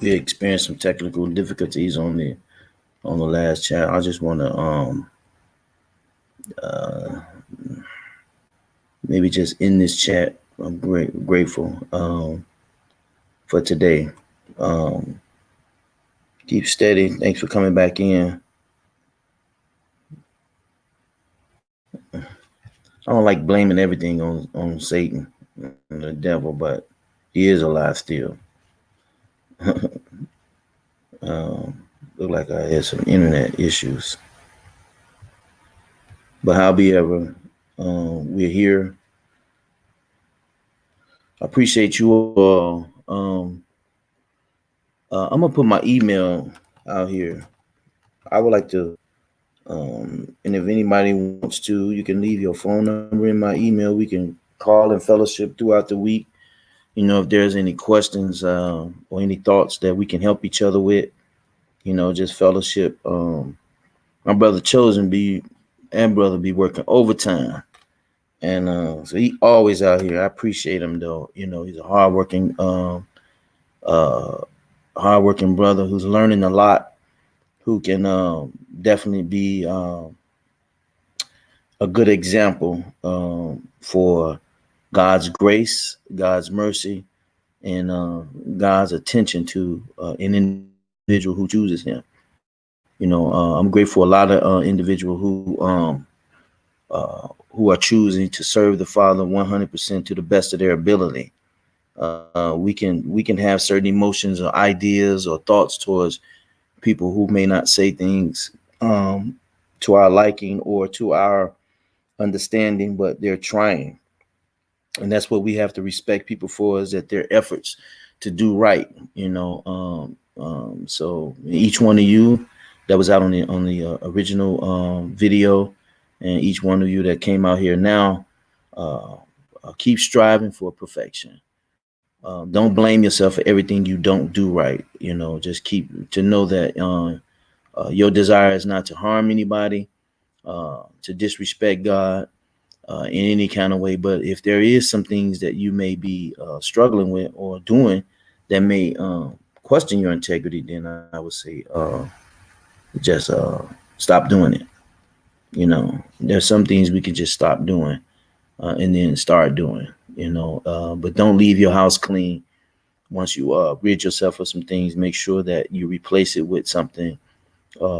We experienced some technical difficulties on the last chat. I just want to uh, maybe just end this chat. I'm grateful for today. Um, keep steady. Thanks for coming back in. I don't like blaming everything on Satan and the devil, but he is alive still. Look like I had some internet issues, but however, we're here. I appreciate you all. I'm gonna put my email out here. I would like to, and if anybody wants to, you can leave your phone number in my email. We can call and fellowship throughout the week. If there's any questions or any thoughts that we can help each other with, just fellowship. My brother Chosen be and brother be working overtime, and so he always out here. I appreciate him though. He's a uh, hardworking brother who's learning a lot, who can definitely be a good example for God's grace, God's mercy, and God's attention to an individual who chooses Him. I'm grateful for a lot of individuals who are choosing to serve the Father 100% to the best of their ability. We can have certain emotions or ideas or thoughts towards people who may not say things to our liking or to our understanding, but they're trying. And that's what we have to respect people for, is that their efforts to do right. So each one of you that was out on the original video, and each one of you that came out here now, uh, keep striving for perfection. Don't blame yourself for everything you don't do right. Just keep to know that your desire is not to harm anybody, to disrespect God in any kind of way. But if there is some things that you may be struggling with or doing that may question your integrity, then I would say just stop doing it. There's some things we can just stop doing and then start doing. But don't leave your house clean. Once you rid yourself of some things, make sure that you replace it with something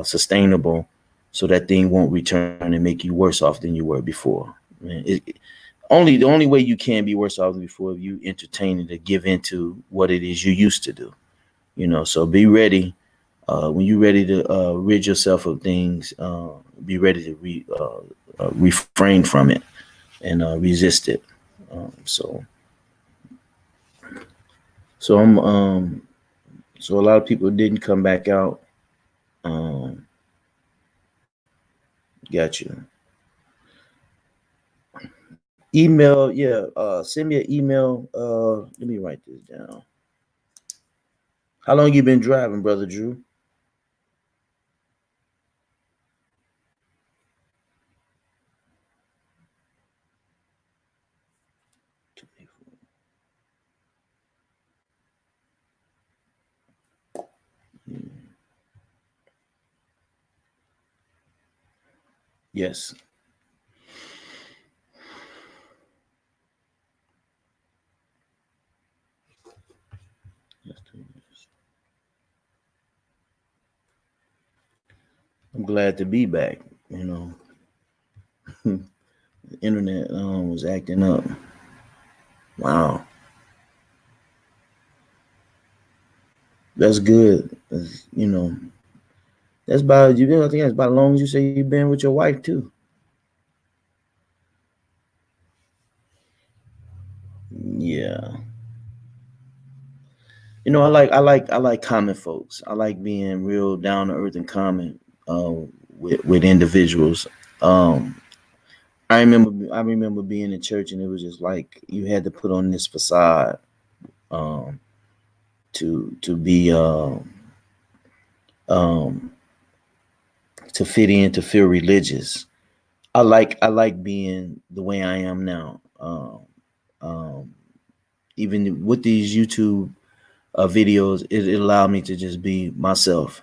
sustainable, so that thing won't return and make you worse off than you were before. Man, the only way you can be worse off than before, if you entertain it to give into what it is you used to do. So be ready. When you're ready to rid yourself of things, be ready to refrain from it and resist it. So so I'm so a lot of people didn't come back out. Um, got you. Email, yeah. Send me an email. Let me write this down. How long you been driving, brother Drew? Yes. I'm glad to be back. The internet was acting up. Wow, that's good. That's about you. I think that's about as long as you say you've been with your wife too. Yeah. I like common folks. I like being real down to earth and common uh, with individuals. Um, I remember being in church, and it was just like you had to put on this facade um, to be um, to fit in, to feel religious. I like being the way I am now. Um, even with these YouTube videos, it allowed me to just be myself.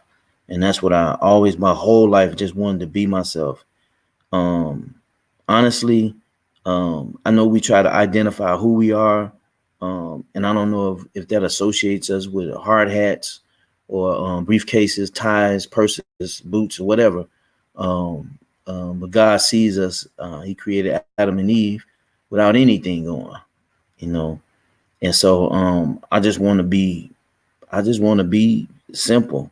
And that's what I always, my whole life, just wanted to be myself. Um, Honestly, I know we try to identify who we are, and I don't know if that associates us with hard hats or briefcases, ties, purses, boots, or whatever. But God sees us. He created Adam and Eve without anything going, you know. And so I just want to be, I just want to be simple,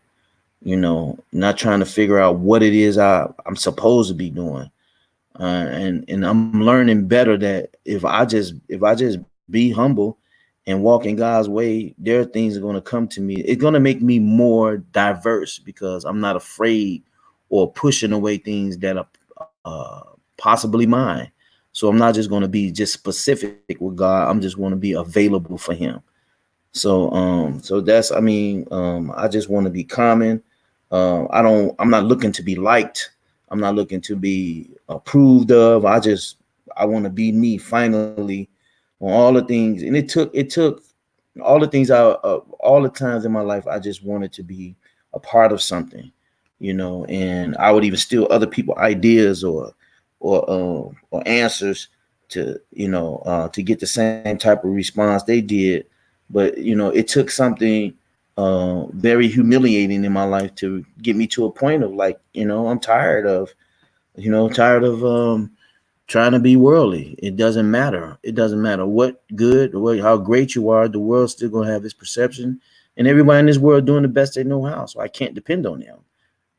not trying to figure out what it is I'm supposed to be doing. And I'm learning better that if I just be humble and walk in God's way, there are things that are going to come to me. It's going to make me more diverse because I'm not afraid or pushing away things that are possibly mine. So I'm not just going to be just specific with God. I'm just going to be available for Him. So that's, I just want to be common. I'm not looking to be liked. I'm not looking to be approved of. I want to be me finally on all the things. And it took all the things all the times in my life, I just wanted to be a part of something, and I would even steal other people ideas or answers to get the same type of response they did. But it took something very humiliating in my life to get me to a point of, like, I'm tired of trying to be worldly. It doesn't matter. It doesn't matter what good or how great you are. The world's still gonna have its perception, and everybody in this world doing the best they know how. So I can't depend on them.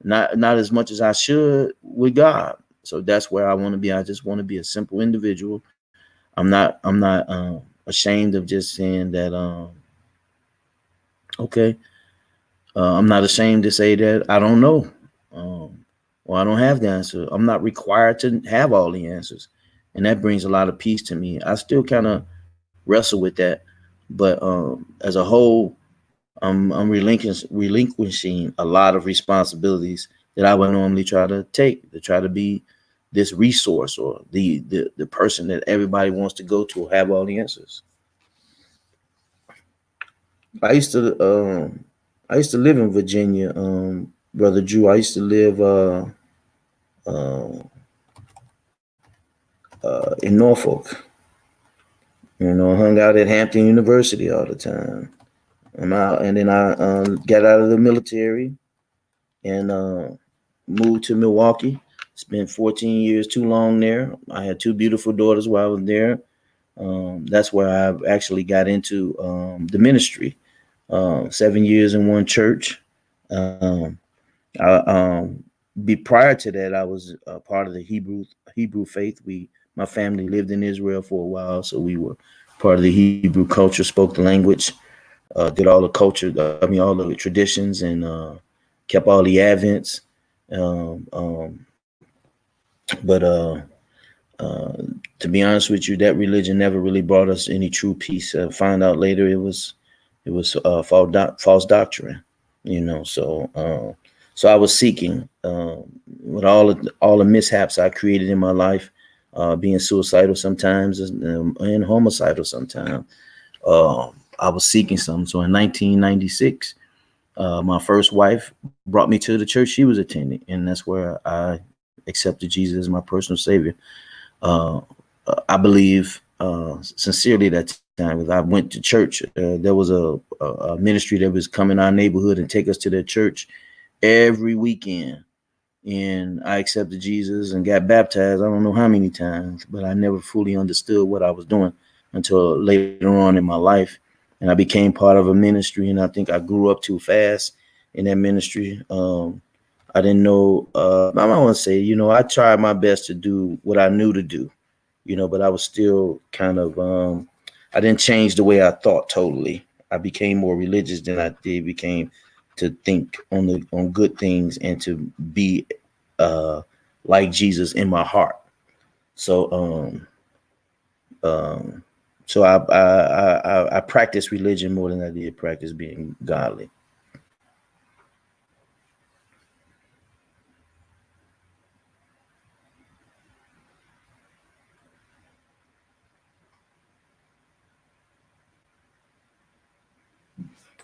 Not as much as I should with God. So that's where I want to be. I just want to be a simple individual. I'm not ashamed of just saying that. Okay, I'm not ashamed to say that I don't know, or I don't have the answer. I'm not required to have all the answers, and that brings a lot of peace to me. I still kind of wrestle with that, but as a whole, I'm relinquishing a lot of responsibilities that I would normally try to take to try to be this resource or the person that everybody wants to go to or have all the answers. I used to I used to live in Virginia, brother Drew. I used to live uh, in Norfolk. Hung out at Hampton University all the time. And then I got out of the military and moved to Milwaukee. Spent 14 years too long there. I had two beautiful daughters while I was there. That's where I actually got into the ministry. 7 years in one church. Um, Prior to that, I was part of the Hebrew faith. My family lived in Israel for a while, so we were part of the Hebrew culture, spoke the language, did all the culture. All the traditions, and kept all the advents. Um, um, but to be honest with you, that religion never really brought us any true peace. Find out later it was false doctrine. So I was seeking with all the mishaps I created in my life, being suicidal sometimes and homicidal sometimes. I was seeking something. So in 1996, my first wife brought me to the church she was attending, and that's where I accepted Jesus as my personal savior. Uh, I believe sincerely that time, because I went to church. There was a ministry that was come in our neighborhood and take us to their church every weekend. And I accepted Jesus and got baptized. I don't know how many times, but I never fully understood what I was doing until later on in my life. And I became part of a ministry, and I think I grew up too fast in that ministry. I didn't know. I don't want to say, I tried my best to do what I knew to do, but I was still kind of, I didn't change the way I thought totally. I became more religious than I did became to think on good things and to be uh, like Jesus in my heart. So um, so I practice religion more than I did practice being godly.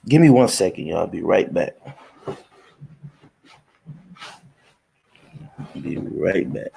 Give me 1 second, y'all. I'll be right back. Be right back.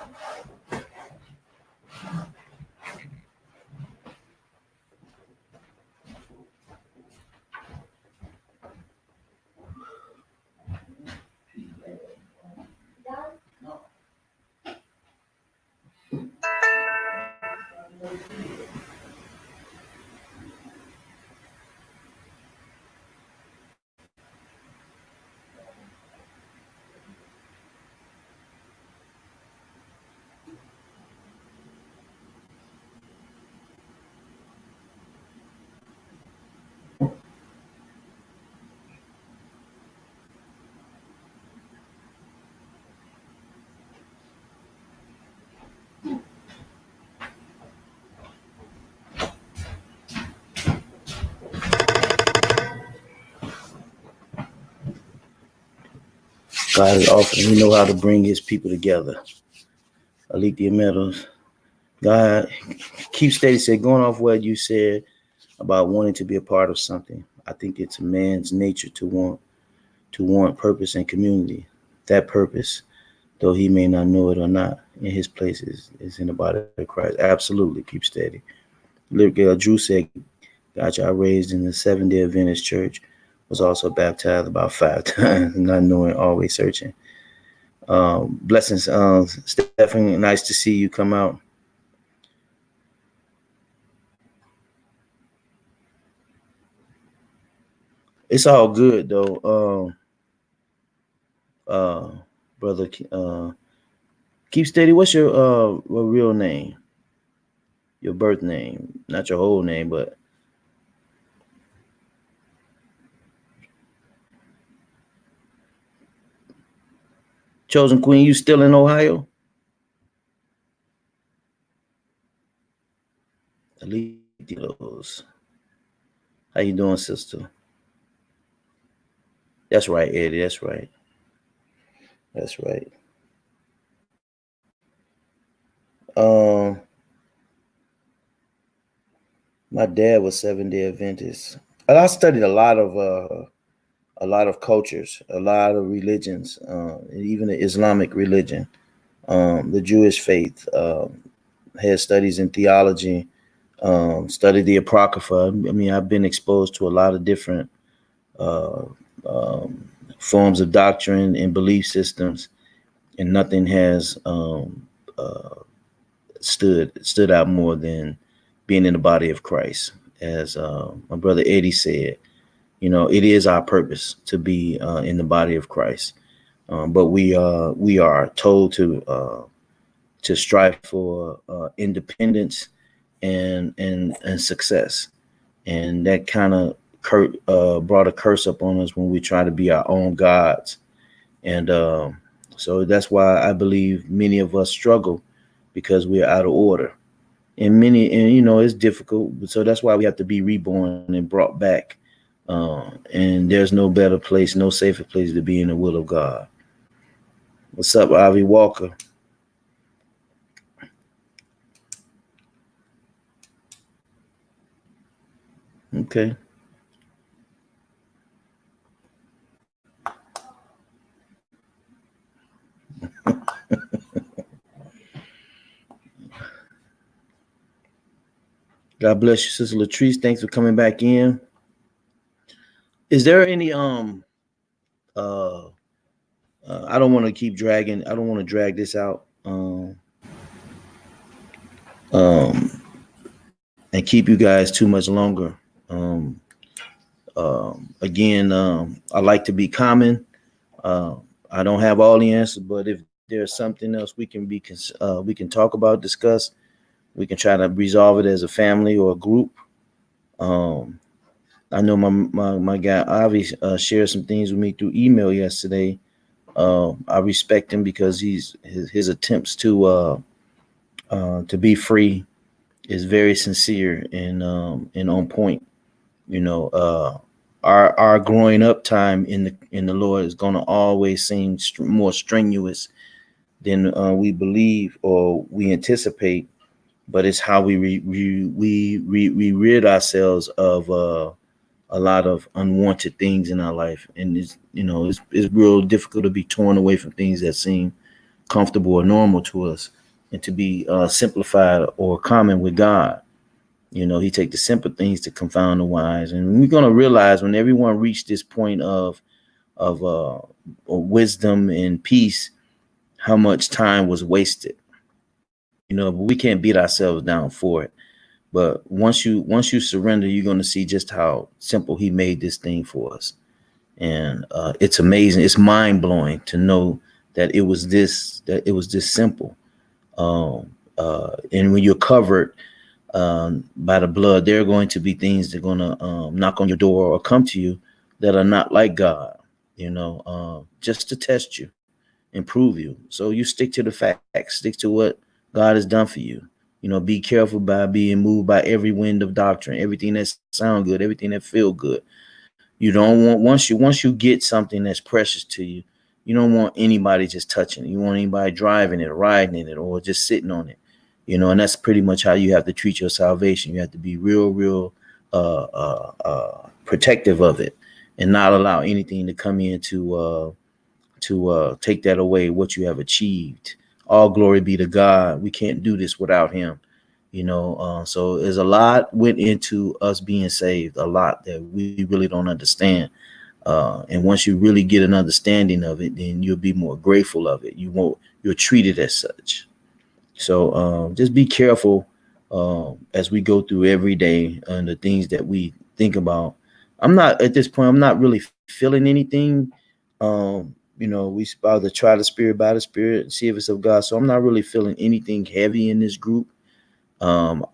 God is awesome. He know how to bring his people together. Alethea Meadows. God, Keep Steady said, going off what you said about wanting to be a part of something. I think it's a man's nature to want purpose and community. That purpose, though he may not know it or not, in his place is in the body of Christ. Absolutely, Keep Steady. Lyric Drew said, gotcha, I raised in the Seventh-day Adventist church, was also baptized about 5 times, not knowing, always searching. Blessings, Stephanie, nice to see you come out. It's all good though. Brother, Keep Steady. What's your real name? Your birth name, not your whole name, but Chosen Queen. You still in Ohio? Alethea. How you doing, sister? That's right, Eddie. That's right. That's right. My dad was Seventh-day Adventist. And I studied a lot of cultures, a lot of religions, even the Islamic religion, the Jewish faith. Had studies in theology, studied the Apocrypha. I mean, I've been exposed to a lot of different uh, forms of doctrine and belief systems, and nothing has stood out more than being in the body of Christ. As my brother Eddie said, it is our purpose to be in the body of Christ, but we are told to strive for independence and success, and that kind of brought a curse up on us when we try to be our own gods, and so that's why I believe many of us struggle, because we're out of order. And it's difficult. So that's why we have to be reborn and brought back. And there's no better place, no safer place to be in the will of God. What's up, Ivy Walker? Okay. God bless you, Sister Latrice. Thanks for coming back in. Is there any I don't want to keep dragging. I don't want to drag this out and keep you guys too much longer. Again, I like to be common. I don't have all the answers, but if there's something else we can talk about, discuss, we can try to resolve it as a family or a group. I know my guy Avi shared some things with me through email yesterday. I respect him because his attempts to be free is very sincere and on point. Our growing up time in the Lord is going to always seem more strenuous than we believe or we anticipate, but it's how we rid ourselves of a lot of unwanted things in our life, and it's real difficult to be torn away from things that seem comfortable or normal to us, and to be simplified or common with God. He take the simple things to confound the wise, and we're gonna realize when everyone reached this point of wisdom and peace, how much time was wasted. But we can't beat ourselves down for it. But once you surrender, you're gonna see just how simple He made this thing for us, and it's amazing. It's mind blowing to know that it was this simple. And when you're covered by the blood, there are going to be things that are going to knock on your door or come to you that are not like God, just to test you, improve you. So you stick to the facts, stick to what God has done for you. Be careful by being moved by every wind of doctrine, everything that sound good, everything that feel good. You don't want once you get something that's precious to you, you don't want anybody just touching it. You want anybody driving it, riding in it, or just sitting on it. And that's pretty much how you have to treat your salvation. You have to be real protective of it, and not allow anything to come in to take that away, what you have achieved. All glory be to God. We can't do this without Him. So there's a lot went into us being saved, a lot that we really don't understand. And once you really get an understanding of it, then you'll be more grateful of it. You're treated as such. So just be careful as we go through every day and the things that we think about. I'm not at this point. I'm not really feeling anything. We about to try the spirit by the spirit and see if it's of God. So I'm not really feeling anything heavy in this group. On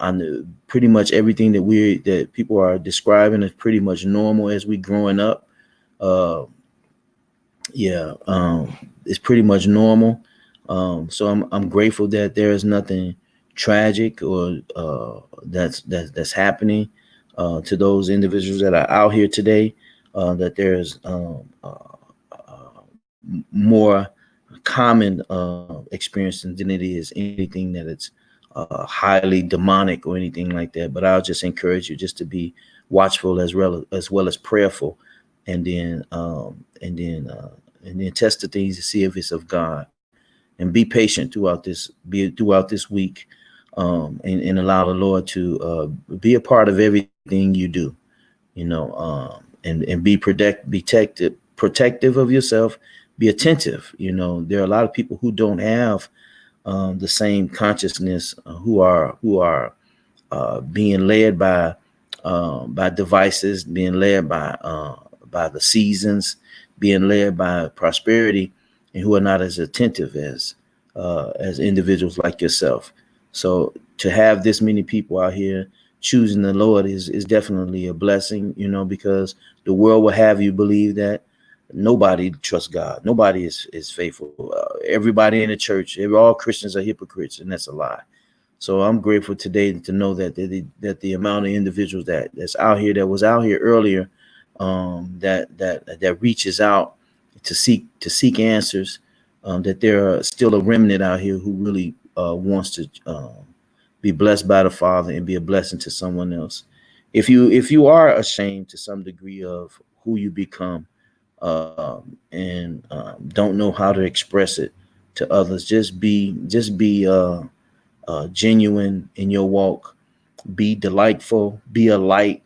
pretty much everything that people are describing is pretty much normal as we growing up. Uh, it's pretty much normal. So I'm grateful that there is nothing tragic or that's happening to those individuals that are out here today. That there's more common experience than it is anything that it's highly demonic or anything like that. But I'll just encourage you just to be watchful as well as prayerful, and then test the things to see if it's of God, and be patient throughout this week, and allow the Lord to be a part of everything you do, and be protective of yourself. Be attentive. There are a lot of people who don't have the same consciousness, who are being led by devices, being led by the seasons, being led by prosperity, and who are not as attentive as individuals like yourself. So to have this many people out here choosing the Lord is definitely a blessing, because the world will have you believe that nobody trusts God. Nobody is faithful. Everybody in the church, all Christians are hypocrites, and that's a lie. So I'm grateful today to know that the amount of individuals that was out here earlier, that reaches out to seek answers, that there are still a remnant out here who really wants to be blessed by the Father and be a blessing to someone else. If you are ashamed to some degree of who you become, and don't know how to express it to others, just be genuine in your walk. Be delightful. Be a light.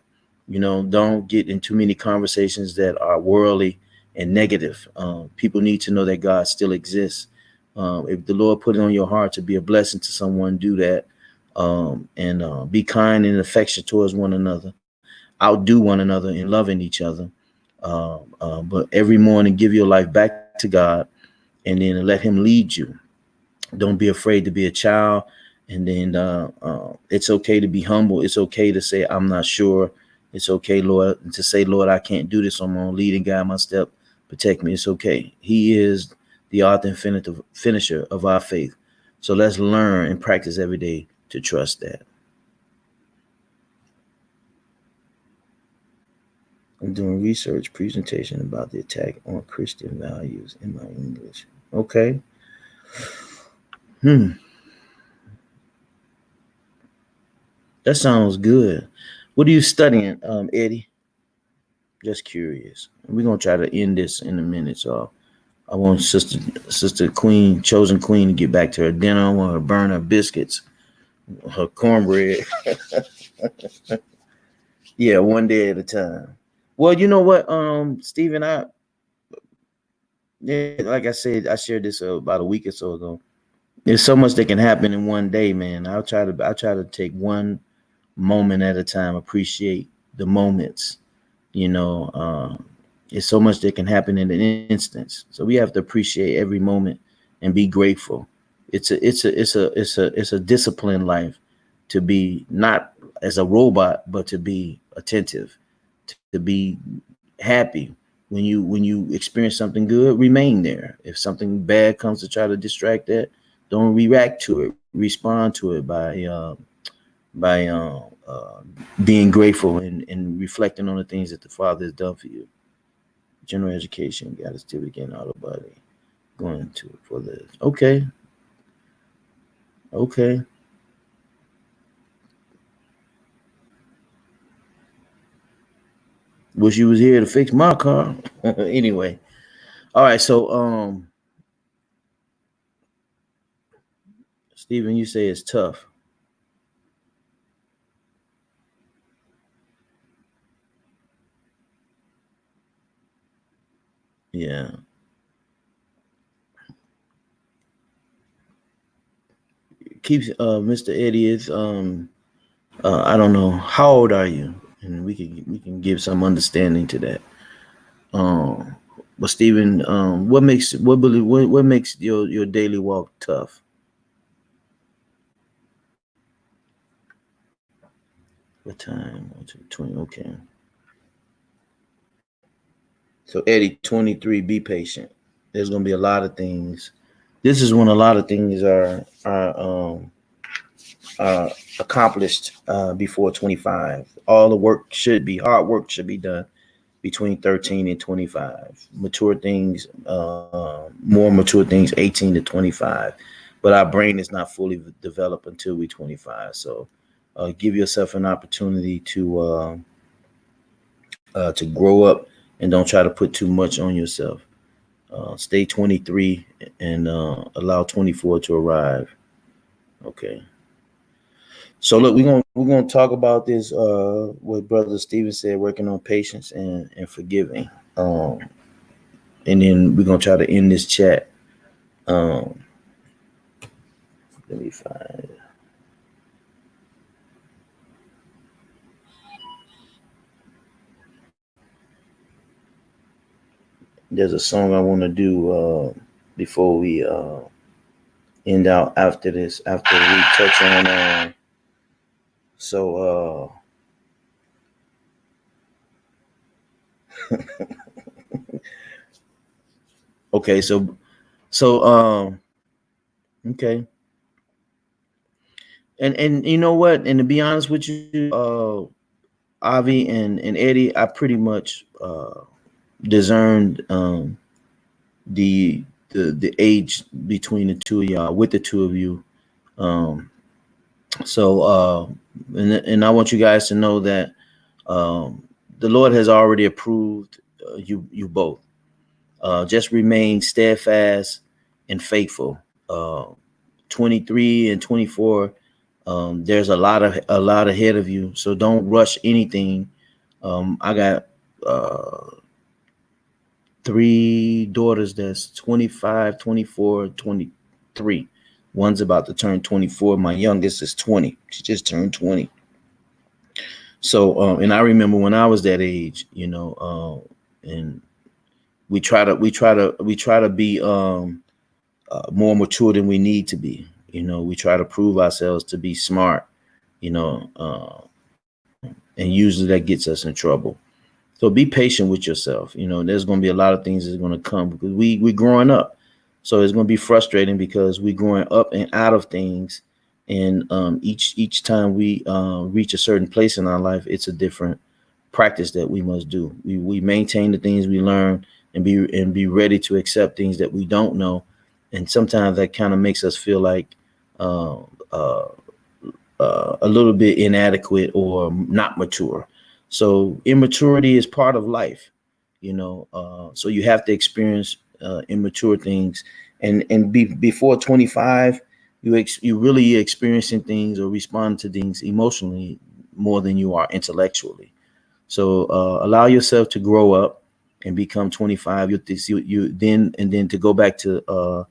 Don't get in too many conversations that are worldly and negative. People need to know that God still exists. If the Lord put it on your heart to be a blessing to someone, do that. And be kind and affectionate towards one another. Outdo one another in loving each other. But every morning, give your life back to God, and then let Him lead you. Don't be afraid to be a child. And then it's okay to be humble. It's okay to say, I'm not sure. It's okay, Lord, to say, Lord, I can't do this on my own. Lead and guide my step. Protect me. It's okay. He is the author and finisher of our faith. So let's learn and practice every day to trust that. I'm doing research presentation about the attack on Christian values in my English. Okay. That sounds good. What are you studying, Eddie? Just curious. We're gonna try to end this in a minute. So I want Sister Queen, Chosen Queen, to get back to her dinner. I want her to burn her biscuits, her cornbread. Yeah, one day at a time. Well, you know what, Stephen, like I said, I shared this about a week or so ago. There's so much that can happen in one day, man. I try to take one moment at a time, appreciate the moments. You know, there's so much that can happen in an instance. So we have to appreciate every moment and be grateful. It's a disciplined life to be not as a robot, but to be attentive, to be happy. When you experience something good, remain there. If something bad comes to try to distract that, don't react to it. Respond to it by being grateful and reflecting on the things that the Father has done for you. General education, got to still begin out of body. Going to it for this. Okay. Wish you was here to fix my car. Anyway. All right, so Stephen, you say it's tough. Yeah. Keeps Mr. Eddie is I don't know, how old are you? And we can give some understanding to that. But Stephen, what makes your daily walk tough? What time? 20. Okay. So Eddie, 23. Be patient. There's gonna be a lot of things. This is when a lot of things are accomplished before 25. All the hard work should be done between 13 and 25. More mature things, 18 to 25. But our brain is not fully developed until we're 25. So give yourself an opportunity to grow up, and don't try to put too much on yourself. Stay 23 and allow 24 to arrive. Okay. So look, we're gonna talk about this. What Brother Stephen said, working on patience and forgiving. And then we're gonna try to end this chat. Um, let me find. There's a song I want to do before we end out after this. After we touch on. So. Okay. So. Okay. And you know what? And to be honest with you, Avi and Eddie, I pretty much discerned the age between the two of y'all, with the two of you. Um, and I want you guys to know that the Lord has already approved you both. Just remain steadfast and faithful. 23 and 24. There's a lot ahead of you, so don't rush anything. I got three daughters that's 25, 24, 23. One's about to turn 24. My youngest is 20. She just turned 20. So, and I remember when I was that age, and we try to be more mature than we need to be. We try to prove ourselves to be smart, and usually that gets us in trouble. So be patient with yourself. There's going to be a lot of things that's going to come because we're growing up. So it's going to be frustrating because we're growing up and out of things. And each time we reach a certain place in our life, it's a different practice that we must do. We maintain the things we learn and be ready to accept things that we don't know. And sometimes that kind of makes us feel like a little bit inadequate or not mature. So immaturity is part of life, so you have to experience immature things, and before 25, you really experiencing things or respond to things emotionally more than you are intellectually. So allow yourself to grow up and become 25. You then to go back to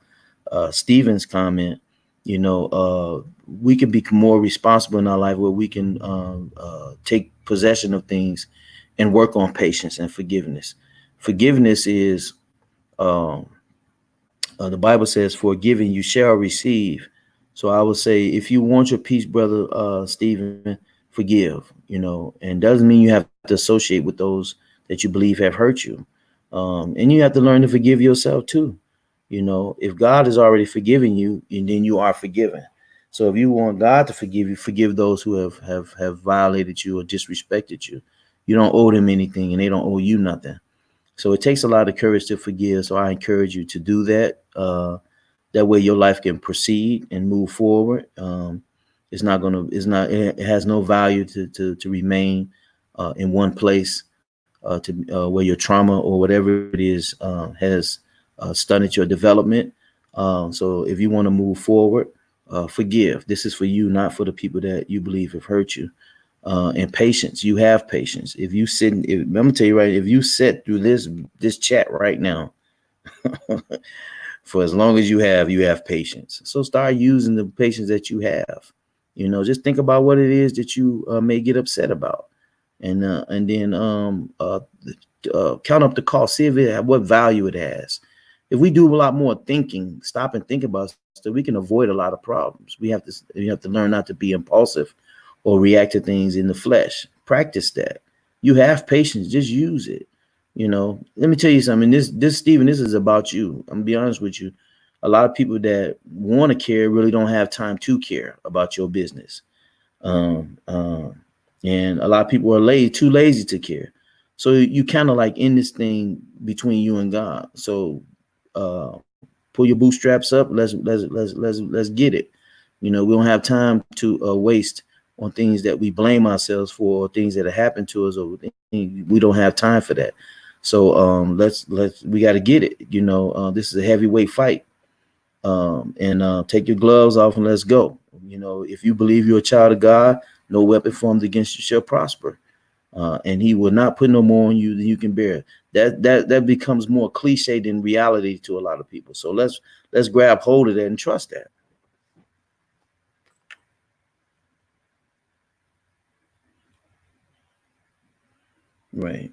Stephen's comment, we can be more responsible in our life, where we can take possession of things and work on patience and forgiveness. Forgiveness is, um, the Bible says, "For giving you shall receive." So I would say, if you want your peace, brother Stephen, forgive. And doesn't mean you have to associate with those that you believe have hurt you. And you have to learn to forgive yourself too. If God has already forgiven you, and then you are forgiven. So if you want God to forgive you, forgive those who have violated you or disrespected you. You don't owe them anything, and they don't owe you nothing. So it takes a lot of courage to forgive. So I encourage you to do that. That way your life can proceed and move forward. It has no value to remain in one place, where your trauma or whatever it is has stunted your development. So if you want to move forward, forgive. This is for you, not for the people that you believe have hurt you. And patience. You have patience. If you sit, I'm gonna tell you right, if you sit through this chat right now, for as long as you have patience. So start using the patience that you have. Just think about what it is that you may get upset about, and then count up the cost. See what value it has. If we do a lot more thinking, stop and think about stuff, we can avoid a lot of problems. We have to learn not to be impulsive or react to things in the flesh. Practice that. You have patience, just use it. Let me tell you something. This Stephen, this is about you. I'm gonna be honest with you. A lot of people that want to care really don't have time to care about your business. Um, um, and a lot of people are too lazy to care. So you kind of like in this thing between you and God. So uh, pull your bootstraps up. Let's get it. We don't have time to waste on things that we blame ourselves for, or things that have happened to us, or we don't have time for that. So we got to get it. This is a heavyweight fight. And take your gloves off and let's go. If you believe you're a child of God, no weapon formed against you shall prosper. And He will not put no more on you than you can bear. That becomes more cliche than reality to a lot of people. So let's grab hold of that and trust that. Right.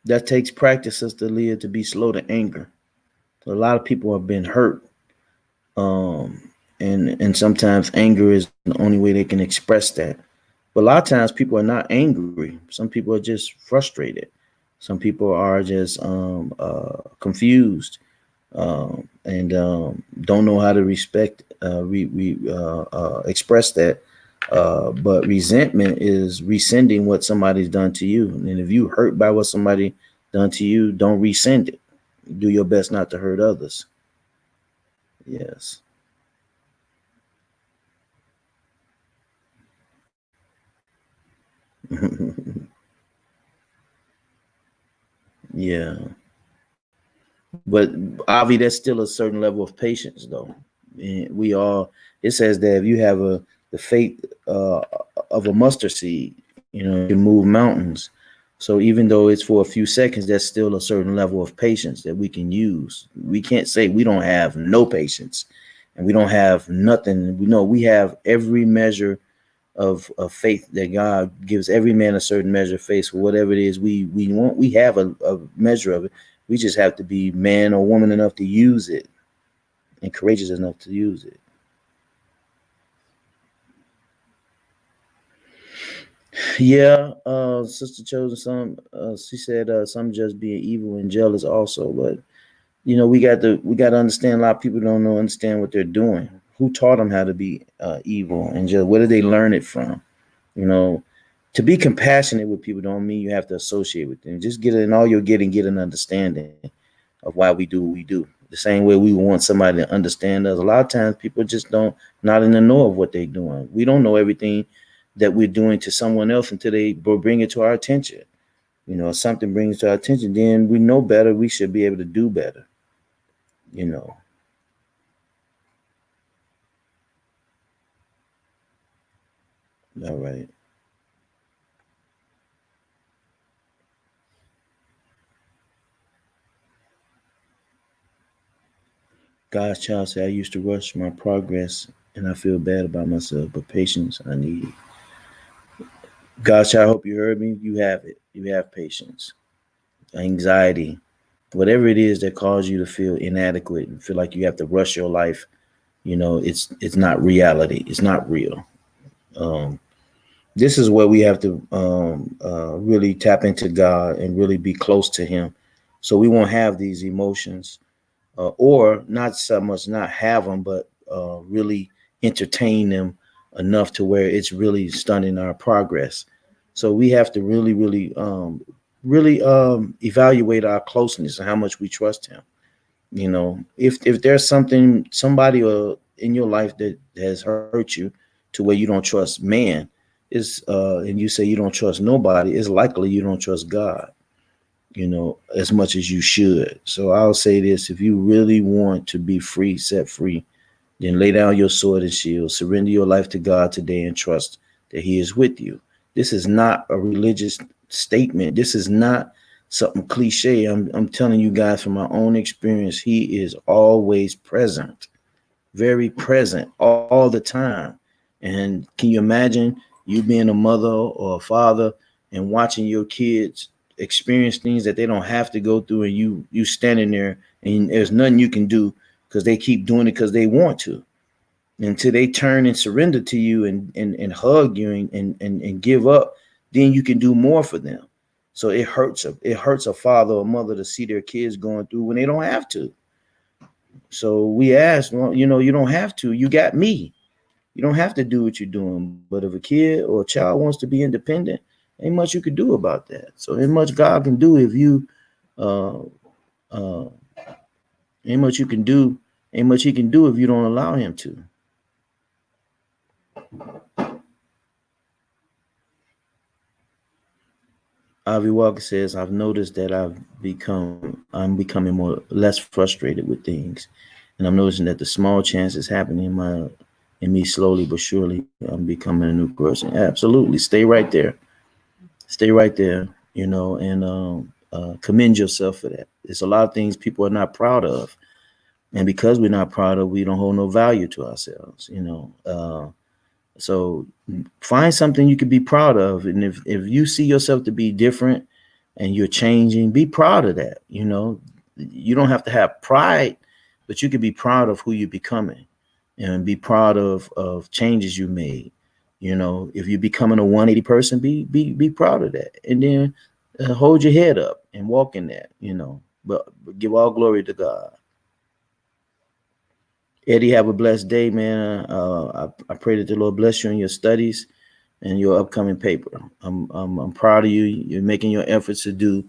That takes practice, Sister Leah, to be slow to anger. A lot of people have been hurt. And sometimes anger is the only way they can express that. But a lot of times people are not angry. Some people are just frustrated. Some people are just confused, and don't know how to express that. But resentment is rescinding what somebody's done to you. And if you hurt by what somebody done to you, don't rescind it. Do your best not to hurt others. Yes. Yeah. But Avi, that's still a certain level of patience, though. And we all, it says that if you have the faith of a mustard seed, you can move mountains. So even though it's for a few seconds, that's still a certain level of patience that we can use. We can't say we don't have no patience, and we don't have nothing. We know we have every measure of faith that God gives every man a certain measure of faith for whatever it is we want. We have a measure of it. We just have to be man or woman enough to use it, and courageous enough to use it. Yeah, Sister Chosen, she said some just being evil and jealous also, but we got to understand, a lot of people don't understand what they're doing. Who taught them how to be evil and just where did they learn it from? You know, to be compassionate with people don't mean you have to associate with them. Just get in all you're getting, get an understanding of why we do what we do. The same way we want somebody to understand us. A lot of times people just don't not in the know of what they're doing. We don't know everything that we're doing to someone else until they bring it to our attention. You know, if something brings to our attention, then we know better. We should be able to do better. You know. All right. God's child said, I used to rush my progress and I feel bad about myself, but patience I need. God's child, I hope you heard me. You have it. You have patience. Anxiety, whatever it is that causes you to feel inadequate and feel like you have to rush your life, you know, it's not reality. It's not real. Um, this is where we have to really tap into God and really be close to Him, so we won't have these emotions, or not so much not have them, but really entertain them enough to where it's really stunning our progress. So we have to really evaluate our closeness and how much we trust Him. You know, if there's somebody in your life that has hurt you to where you don't trust man, is and you say you don't trust nobody, it's likely you don't trust God, you know, as much as you should. So I'll say this: if you really want to be free, set free, then lay down your sword and shield, surrender your life to God today, and trust that He is with you. This is not a religious statement. This is not something cliche. I'm telling you guys from my own experience, He is always present, very present all the time. And can you imagine you being a mother or a father and watching your kids experience things that they don't have to go through, and you standing there and there's nothing you can do because they keep doing it because they want to, until they turn and surrender to you and hug you and give up, then you can do more for them. So it hurts a father or mother to see their kids going through when they don't have to. So we ask, well, you know, you don't have to. You got me. You don't have to do what you're doing. But if a kid or a child wants to be independent, ain't much you can do about that. So ain't much God can do if you uh uh ain't much you can do, ain't much He can do if you don't allow Him to. Avi Walker says, I've noticed that I'm becoming more less frustrated with things. And I'm noticing that the small chances happening in me slowly but surely. I'm becoming a new person. Absolutely. Stay right there. Stay right there, you know, and commend yourself for that. There's a lot of things people are not proud of. And because we're not proud of, we don't hold no value to ourselves, you know. So find something you can be proud of. And if you see yourself to be different and you're changing, be proud of that. You know, you don't have to have pride, but you can be proud of who you're becoming and be proud of changes you made. You know, if you're becoming a 180 person, be proud of that. And then hold your head up and walk in that, you know, but give all glory to God. Eddie, have a blessed day, man. I pray that the Lord bless you in your studies and your upcoming paper. I'm proud of you. You're making your efforts to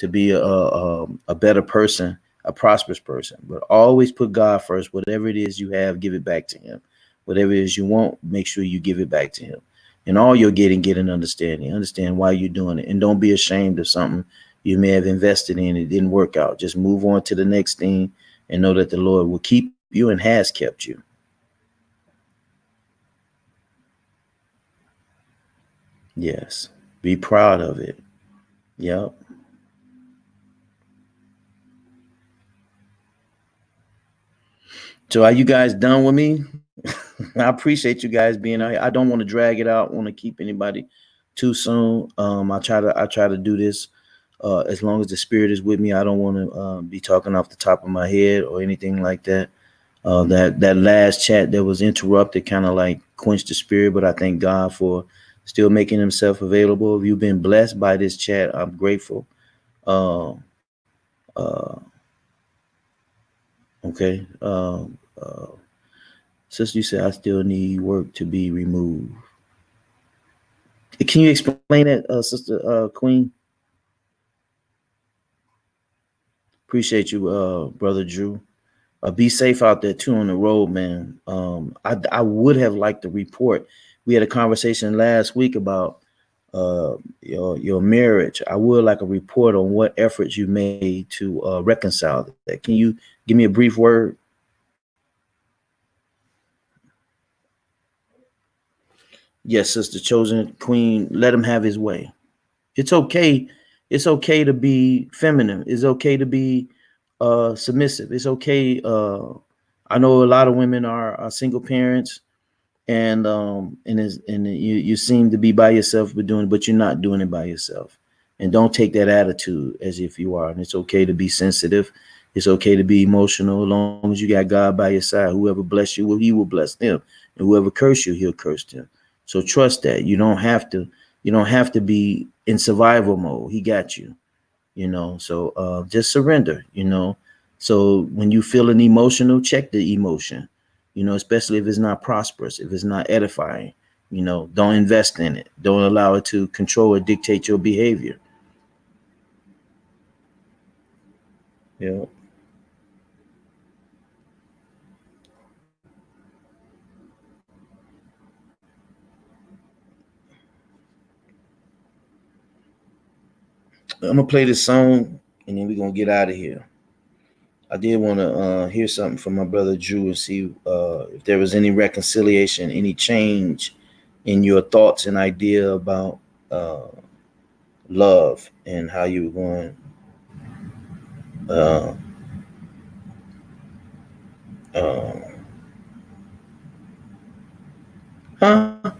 be a better person, a prosperous person. But always put God first. Whatever it is you have, give it back to Him. Whatever it is you want, make sure you give it back to Him. And all you're getting, get an understanding. Understand why you're doing it, and don't be ashamed of something you may have invested in. It didn't work out. Just move on to the next thing, and know that the Lord will keep you and has kept you. Yes. Be proud of it. Yep. So are you guys done with me? I appreciate you guys being out here. I don't want to drag it out. I want to keep anybody too soon. I try to do this as long as the spirit is with me. I don't want to be talking off the top of my head or anything like that. That last chat that was interrupted kind of like quenched the spirit, but I thank God for still making Himself available. If you've been blessed by this chat, I'm grateful. Uh, uh, okay. Sister, you said I still need work to be removed. Can you explain that, Sister Queen? Appreciate you, Brother Drew. Be safe out there too on the road, man. I would have liked to report We had a conversation last week about your marriage. I would like a report on what efforts you made to reconcile that. Can you give me a brief word? Yes, sister chosen queen, let him have his way. It's okay. It's okay to be feminine. It's okay to be submissive. It's okay. I know a lot of women are single parents, and you seem to be by yourself, but you're not doing it by yourself. And don't take that attitude as if you are. And it's okay to be sensitive. It's okay to be emotional, as long as you got God by your side. Whoever bless you, well, He will bless them, and whoever curse you, He'll curse them. So trust that you don't have to. You don't have to be in survival mode. He got you. So just surrender. So when you feel an emotional, check the emotion. Especially if it's not prosperous, if it's not edifying. Don't invest in it. Don't allow it to control or dictate your behavior. Yeah. I'm gonna play this song and then we're gonna get out of here. I did want to hear something from my brother Drew and see if there was any reconciliation, any change in your thoughts and idea about uh, love and how you were going. Uh, uh, huh?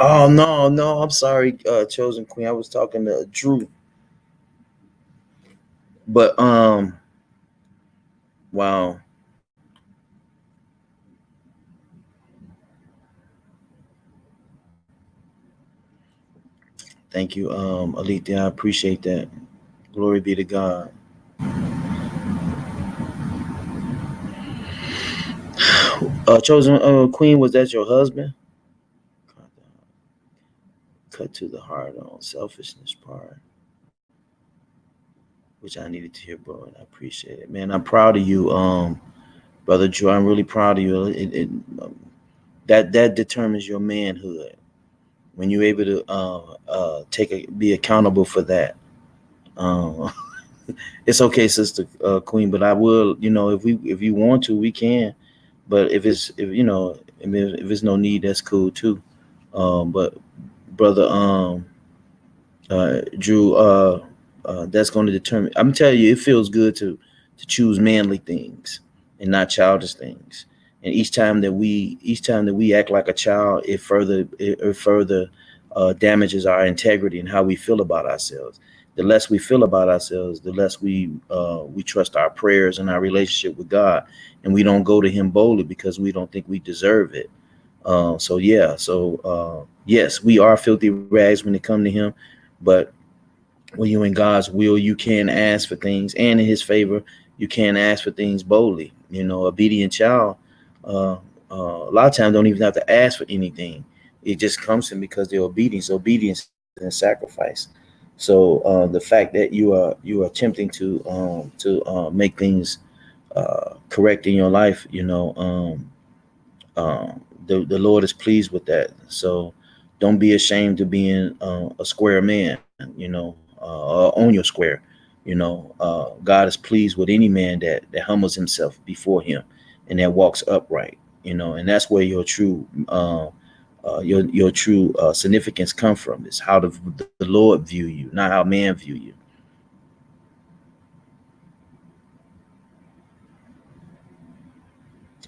Oh no, no, I'm sorry, chosen queen. I was talking to Drew, but wow, thank you, Alethea. I appreciate that. Glory be to God. Chosen queen, was that your husband? Cut to the heart on selfishness part, which I needed to hear, bro, and I appreciate it, man. I'm proud of you, brother Drew. I'm really proud of you. Um, that determines your manhood when you're able to be accountable for that. Um, it's okay, sister queen, but I will, if you want to, we can. But if if it's no need, that's cool too. But brother Drew, that's going to determine. I'm telling you, it feels good to choose manly things and not childish things. And each time that we act like a child, it further damages our integrity and how we feel about ourselves. The less we feel about ourselves, the less we trust our prayers and our relationship with God, and we don't go to Him boldly because we don't think we deserve it. So yeah, so yes, we are filthy rags when it come to Him, but when you're in God's will, you can ask for things, and in His favor, you can ask for things boldly. Obedient child, uh, a lot of times don't even have to ask for anything. It just comes to them because they're obedient. So obedience and sacrifice. So the fact that you are attempting to make things correct in your life, the Lord is pleased with that. So don't be ashamed of being a square man, on your square. God is pleased with any man that humbles himself before Him and that walks upright. And that's where your true significance come from. Is how the Lord view you, not how man view you.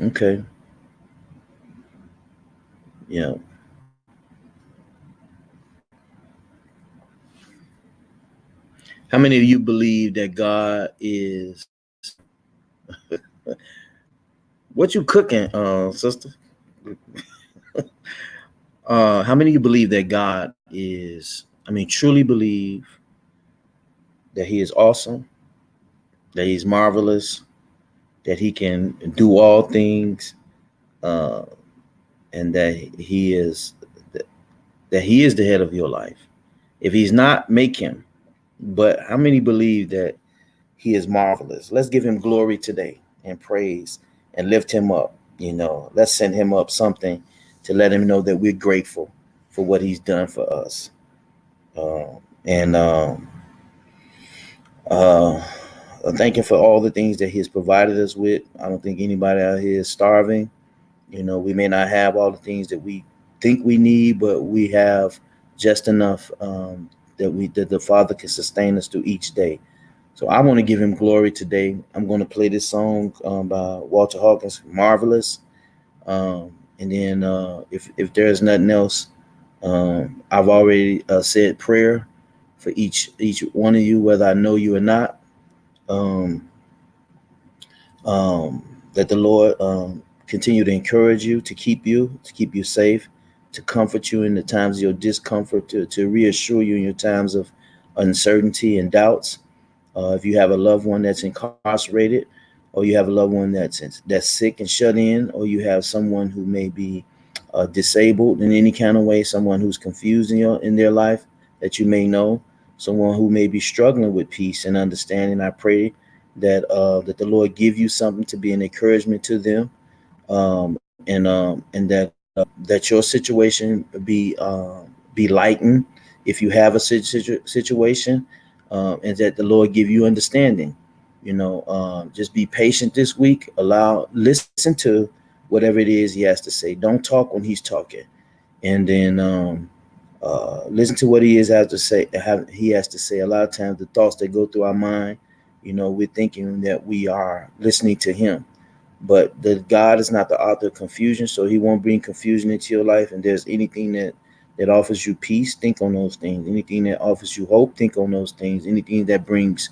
Okay, yeah. How many of you believe that God is what you cooking, sister? How many of you believe that God is, I mean, truly believe that He is awesome, that He's marvelous, that He can do all things, uh, and that He is the head of your life? If He's not, make Him. But how many believe that He is marvelous? Let's give Him glory today and praise and lift him up. Let's send him up something to let him know that we're grateful for what he's done for us. And Thank him for all the things that he's provided us with. I don't think anybody out here is starving. We may not have all the things that we think we need, but we have just enough that the Father can sustain us through each day. So I want to give him glory today. I'm going to play this song by Walter Hawkins, Marvelous. And then if there's nothing else, I've already said prayer for each one of you, whether I know you or not. That the Lord continue to encourage you, to keep you safe, to comfort you in the times of your discomfort, to reassure you in your times of uncertainty and doubts. If you have a loved one that's incarcerated, or you have a loved one that's sick and shut in, or you have someone who may be disabled in any kind of way, someone who's confused in their life that you may know, someone who may be struggling with peace and understanding, I pray that the Lord give you something to be an encouragement to them, and that your situation be lightened if you have a situation, and that the Lord give you understanding. Just be patient this week. Listen to whatever it is he has to say. Don't talk when he's talking, and then listen to what he has to say. He has to say. A lot of times, the thoughts that go through our mind, we're thinking that we are listening to him, but God is not the author of confusion, so he won't bring confusion into your life. And there's anything that offers you peace, think on those things. Anything that offers you hope, think on those things. Anything that brings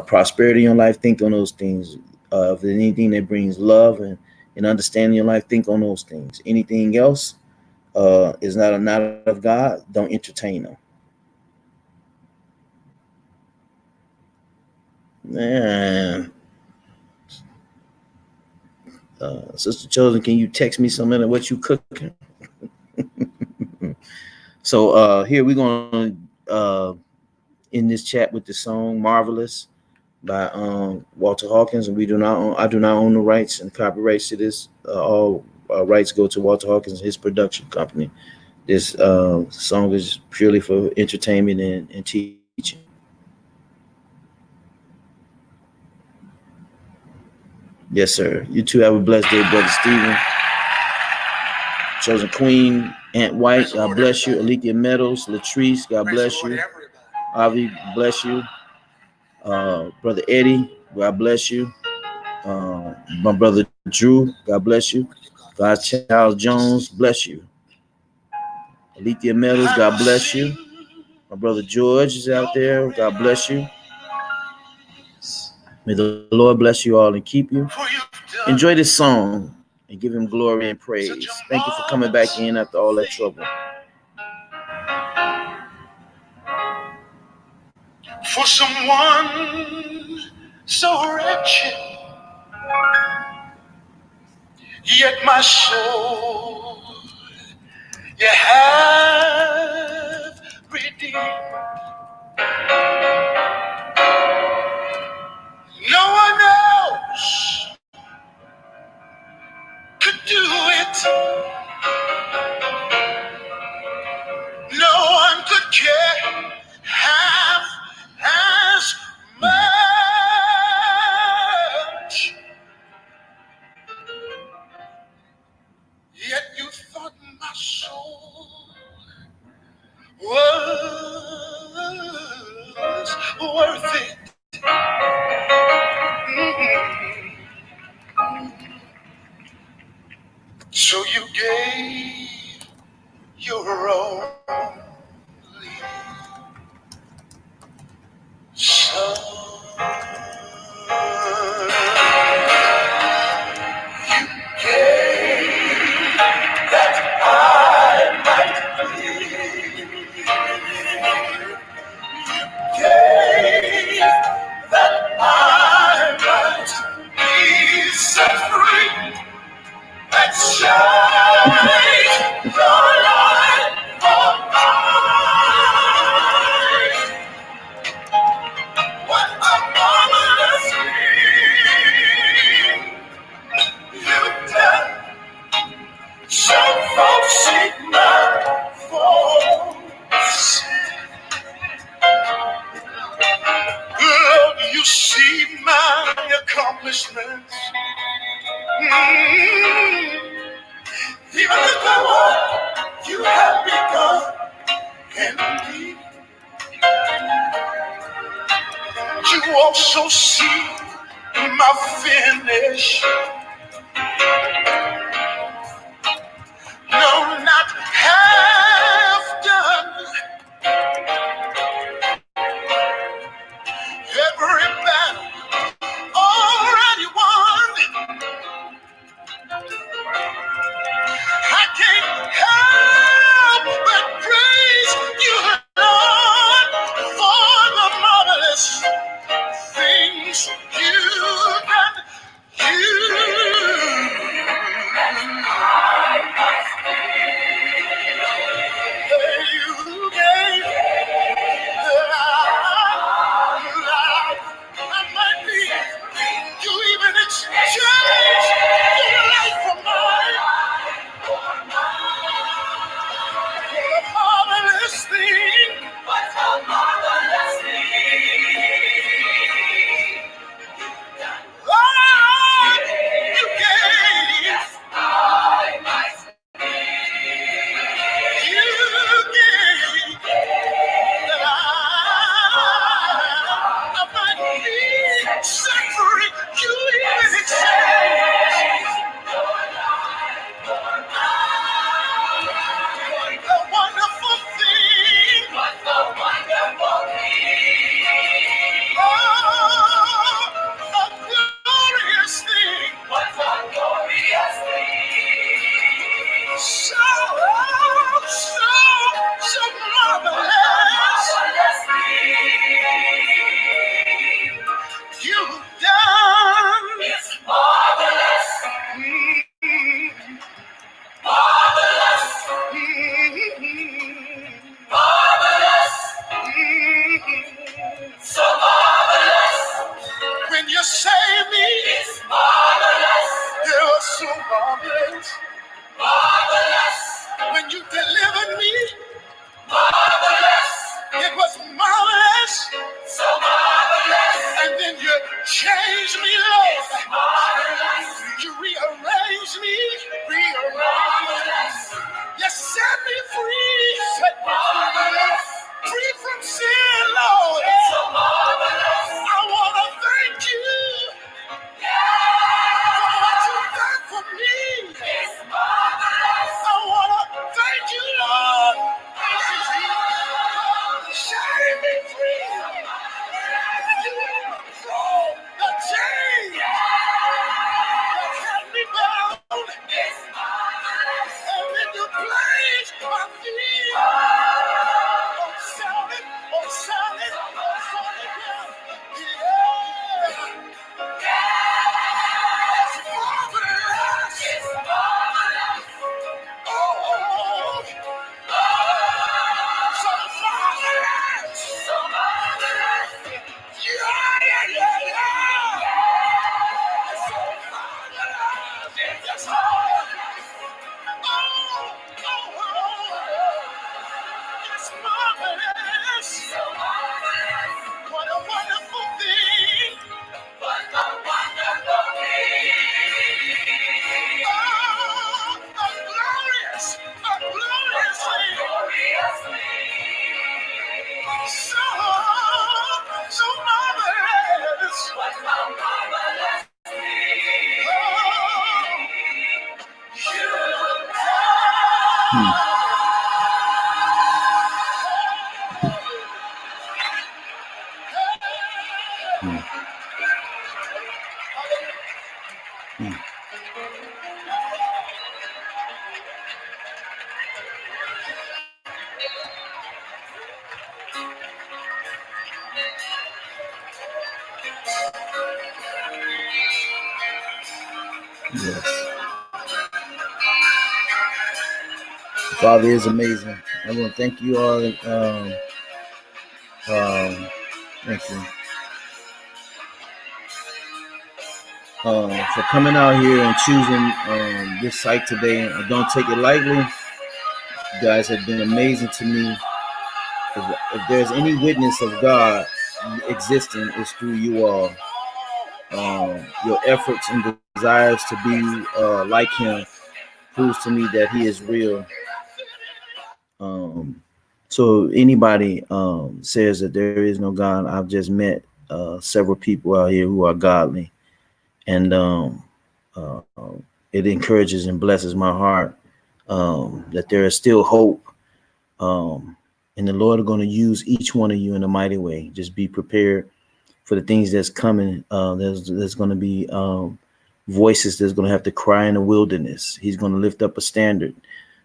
prosperity in your life, think on those things. If there's anything that brings love and understanding in your life, think on those things. Anything else is not of God, don't entertain them. Man, Sister Chosen, can you text me something of what you cooking? So here we're gonna end this chat with the song "Marvelous" by Walter Hawkins, and I do not own the rights and copyrights to this. All rights go to Walter Hawkins and his production company. This song is purely for entertainment and teaching. Yes, sir. You two have a blessed day, Brother Stephen. Chosen Queen, Aunt White, God bless you. Alethea Meadows, Latrice, God bless you. Avi, bless you. Brother Eddie, God bless you. My brother Drew, God bless you. God's Charles Jones, bless you. Alethea Meadows, God bless you. My brother George is out there, God bless you. May the Lord bless you all and keep you. Enjoy this song and give him glory and praise. Thank you for coming back in after all that trouble. For someone so wretched, yet my soul you have redeemed. No one else could do it. No one could care half as much. Yet you thought my soul was worth it. Mhm. So you gave your only son. You gave that I might live. Gave that I might be set free and shine your light for accomplishments. Even the work you have begun in me, you also see my finish. No, not half done. Every battle already won. I can't help but praise you, Lord, for the marvelous things you've done. You gave I might be. You even exchanged your life for mine. What a marvelous thing. What a marvelous thing. Lord, you gave. I might be. You gave. I might be set free. You even exchanged. What a wonderful thing. What a wonderful thing. Oh, a glorious thing. What a glorious thing. So marvelous. Marvelous thing. You've done. It's marvelous. Marvelous. Marvelous. So marvelous. When you save me, it's marvelous. You're so marvelous. Marvelous. When you delivered me, marvelous. It was marvelous. So marvelous. And then you changed me, Lord. It's marvelous. You rearranged me. Marvelous. You set me free. Set me marvelous. Free from sin, Lord. It's so marvelous. I want to thank you. For what you've done for me. It's marvelous. I want to thank you, Lord. Setting me free. You broke the chain that had me bound. It's marvelous. And then you placed my feet on solid ground. Yeah. It's marvelous. It's marvelous. Oh. So marvelous. So marvelous. Yeah. It's so marvelous. It's marvelous. It's marvelous. So marvelous. What a wonderful thing. What a wonderful thing. Oh, a glorious thing. So marvelous. What a marvelous thing. Yes. Father is amazing. I want to thank you all. Thank you for coming out here and choosing this site today. I don't take it lightly. You guys have been amazing to me. If there's any witness of God existing, it's through you all. your efforts and desires to be like him proves to me that he is real. Um, so anybody says that there is no God, I've just met several people out here who are godly, and uh, it encourages and blesses my heart that there is still hope. Um, and the Lord are going to use each one of you in a mighty way. Just be prepared for the things that's coming. There's going to be voices that's going to have to cry in the wilderness. He's going to lift up a standard.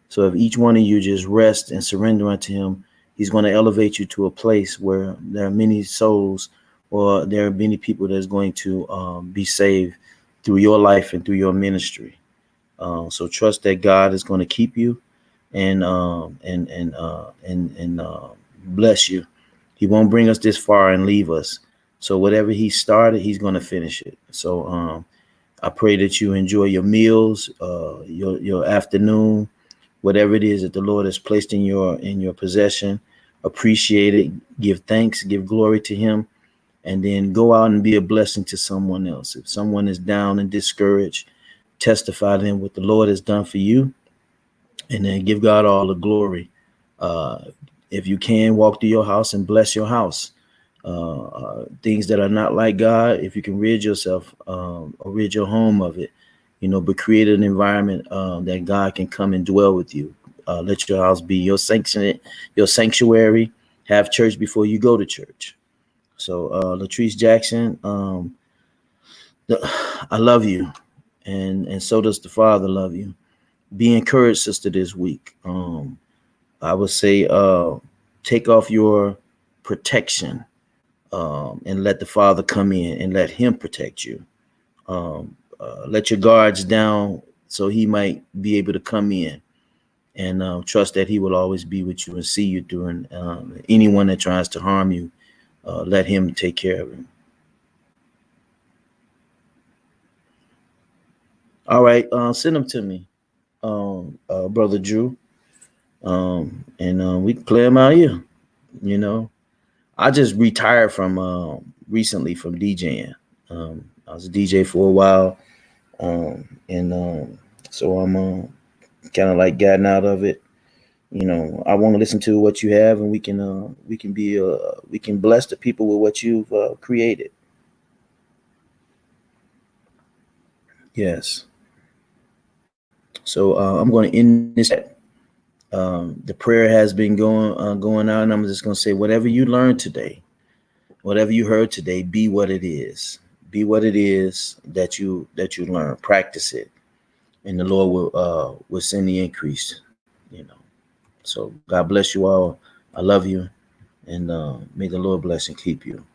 So if each one of you just rest and surrender unto him, he's going to elevate you to a place where there are many souls, or there are many people that's going to be saved through your life and through your ministry. So trust that God is going to keep you and bless you. He won't bring us this far and leave us. So whatever he started, he's going to finish it. So I pray that you enjoy your meals, your afternoon, whatever it is that the Lord has placed in your possession. Appreciate it, give thanks, give glory to him, and then go out and be a blessing to someone else. If someone is down and discouraged, testify to them what the Lord has done for you, and then give God all the glory. If you can, walk through your house and bless your house. Things that are not like God, if you can rid yourself or rid your home of it, but create an environment that God can come and dwell with you. Let your house be your sanctuary. Have church before you go to church. So Latrice Jackson, I love you, and so does the Father love you. Be encouraged, sister, this week. I would say take off your protection and let the Father come in and let him protect you. Let your guards down so he might be able to come in, and trust that he will always be with you and see you through. And anyone that tries to harm you, let him take care of him. All right, send them to me, Brother Drew, and we can play them out here. I just retired from recently from DJing. I was a DJ for a while, and so I'm kind of like gotten out of it. I want to listen to what you have, and we can bless the people with what you've created. Yes. So I'm going to end this. The prayer has been going out, and I'm just going to say, whatever you learned today, whatever you heard today, be what it is. Be what it is that you learn. Practice it, and the Lord will send the increase. So God bless you all. I love you, and may the Lord bless and keep you.